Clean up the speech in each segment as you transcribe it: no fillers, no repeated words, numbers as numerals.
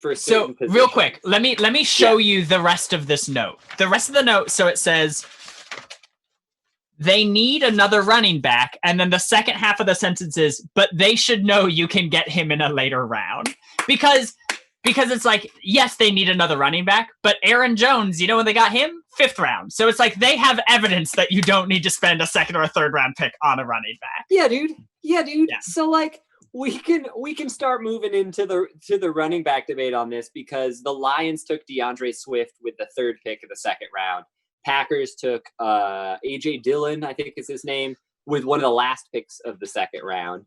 for a certain position. Real quick, let me show you the rest of this note. The rest of the note, so it says they need another running back, and then the second half of the sentence is, but they should know you can get him in a later round. Because it's like, yes, they need another running back, but Aaron Jones, you know when they got him? 5th round. So it's like they have evidence that you don't need to spend a 2nd or a 3rd round pick on a running back. Yeah, dude. Yeah. So like we can start moving into the running back debate on this, because the Lions took DeAndre Swift with the 3rd pick of the 2nd round. Packers took AJ Dillon, I think is his name, with one of the last picks of the 2nd round.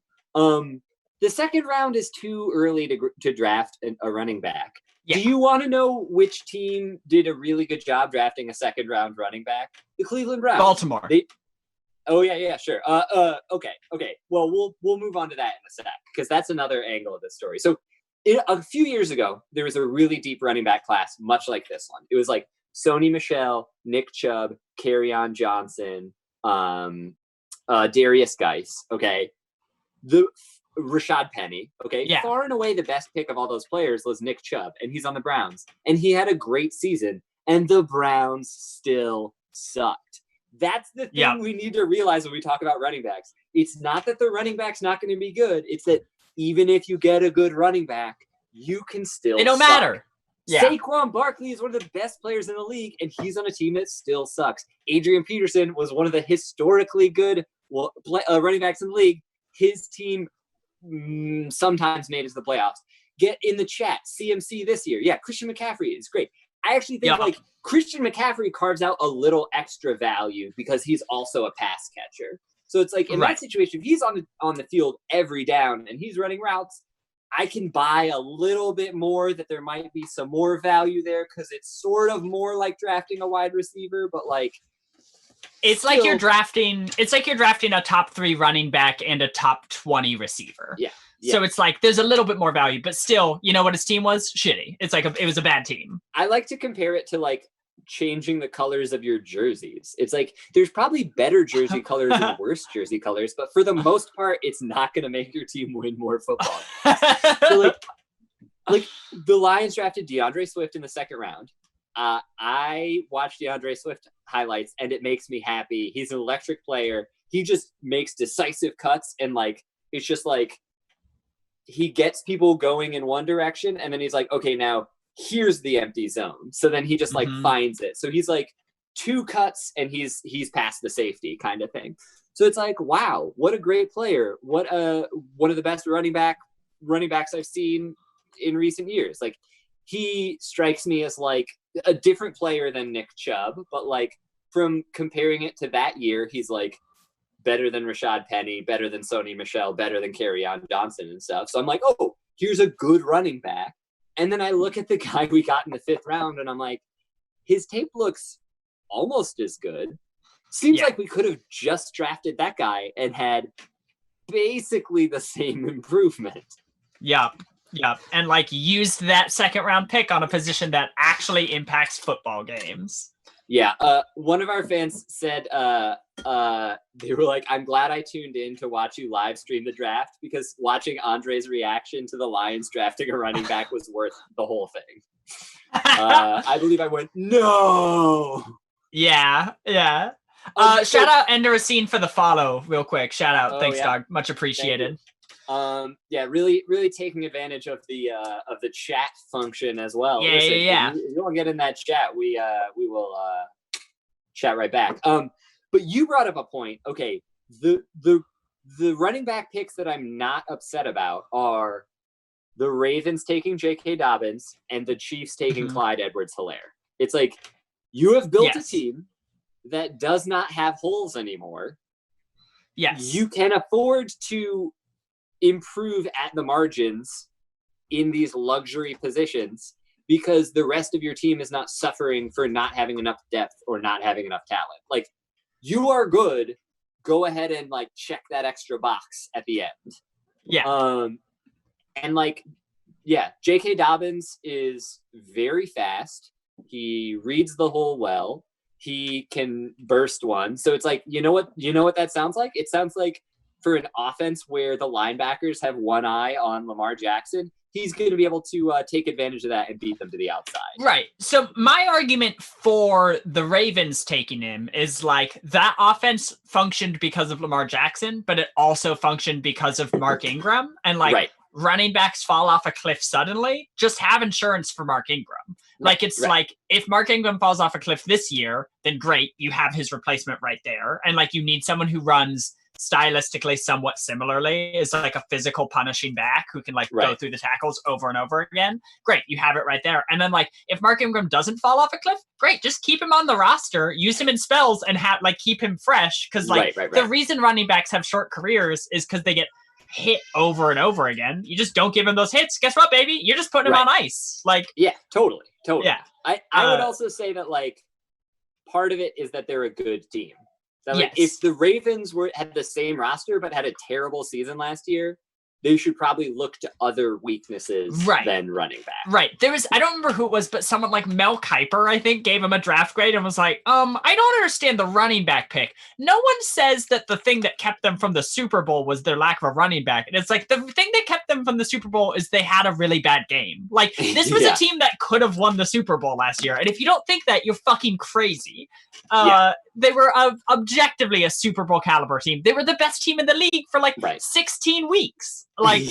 The 2nd round is too early to draft a running back. Yeah. Do you want to know which team did a really good job drafting a 2nd round running back? The Cleveland Browns. Baltimore. Oh yeah, sure. Okay. Well, we'll move on to that in a sec, because that's another angle of this story. So, a few years ago, there was a really deep running back class, much like this one. It was like Sony Michel, Nick Chubb, Kerryon Johnson, Darius Geis. Okay, the Rashad Penny. Okay, yeah. Far and away the best pick of all those players was Nick Chubb, and he's on the Browns, and he had a great season, and the Browns still sucked. That's the thing we need to realize when we talk about running backs. It's not that the running back's not going to be good. It's that even if you get a good running back, you can still It don't matter. Yeah. Saquon Barkley is one of the best players in the league, and he's on a team that still sucks. Adrian Peterson was one of the historically good running backs in the league. His team sometimes made it to the playoffs. Get in the chat. CMC this year. Yeah, Christian McCaffrey is great. I actually think Christian McCaffrey carves out a little extra value because he's also a pass catcher. So it's like in that situation, if he's on the field every down and he's running routes, I can buy a little bit more that there might be some more value there, because it's sort of more like drafting a wide receiver, but like it's still, like you're drafting a top 3 running back and a top 20 receiver. Yeah. So it's like there's a little bit more value, but still, you know what his team was? Shitty. It's like it was a bad team. I like to compare it to like changing the colors of your jerseys. It's like there's probably better jersey colors and worse jersey colors, but for the most part, it's not going to make your team win more football. So like the Lions drafted DeAndre Swift in the 2nd round. I watched DeAndre Swift highlights, and it makes me happy. He's an electric player. He just makes decisive cuts, and like it's just like he gets people going in one direction, and then he's like, okay, now here's the empty zone. So then he just like finds it. So he's like 2 cuts and he's past the safety kind of thing. So it's like, wow, what a great player. What one of the best running backs I've seen in recent years. Like he strikes me as like a different player than Nick Chubb, but like from comparing it to that year, he's like better than Rashad Penny, better than Sony Michel, better than Kerryon Johnson and stuff. So I'm like, oh, here's a good running back. And then I look at the guy we got in the 5th round, and I'm like, his tape looks almost as good. Seems like we could have just drafted that guy and had basically the same improvement. Yep. And like used that 2nd round pick on a position that actually impacts football games. Yeah. One of our fans said they were like, I'm glad I tuned in to watch you live stream the draft, because watching Andre's reaction to the Lions drafting a running back was worth the whole thing. I believe I went, no. Yeah. Shout out Ender Racine for the follow real quick. Shout out. Thanks, dog. Much appreciated. Really taking advantage of the chat function as well. Yeah. If you want to get in that chat, we will chat right back. But you brought up a point. Okay, the running back picks that I'm not upset about are the Ravens taking J.K. Dobbins and the Chiefs taking Clyde Edwards-Helaire. It's like you have built a team that does not have holes anymore. Yes, you can afford to improve at the margins in these luxury positions, because the rest of your team is not suffering for not having enough depth or not having enough talent. Like, you are good. Go ahead and like check that extra box at the end. Yeah. And like, yeah, J.K. Dobbins is very fast. He reads the hole well. He can burst one. So it's like, you know what that sounds like? It sounds like for an offense where the linebackers have one eye on Lamar Jackson, he's going to be able to take advantage of that and beat them to the outside. Right. So my argument for the Ravens taking him is like that offense functioned because of Lamar Jackson, but it also functioned because of Mark Ingram. And like running backs fall off a cliff suddenly, just have insurance for Mark Ingram. Like it's like if Mark Ingram falls off a cliff this year, then great, you have his replacement right there. And like you need someone who runs stylistically somewhat similarly, is like a physical punishing back who can like go through the tackles over and over again. Great, you have it right there. And then like if Mark Ingram doesn't fall off a cliff, great, just keep him on the roster, use him in spells, and have like keep him fresh. Because like the reason running backs have short careers is because they get hit over and over again. You just don't give him those hits. Guess what, baby? You're just putting him on ice. Like totally. Yeah. I would also say that like part of it is that they're a good team. So like, yes. If the Ravens had the same roster but had a terrible season last year, they should probably look to other weaknesses than running back. Right. There was, I don't remember who it was, but someone like Mel Kiper, I think, gave him a draft grade and was like, I don't understand the running back pick. No one says that the thing that kept them from the Super Bowl was their lack of a running back. And it's like, the thing that kept them from the Super Bowl is they had a really bad game. Like, this was a team that could have won the Super Bowl last year. And if you don't think that, you're fucking crazy. They were objectively a Super Bowl caliber team. They were the best team in the league for like 16 weeks. Like,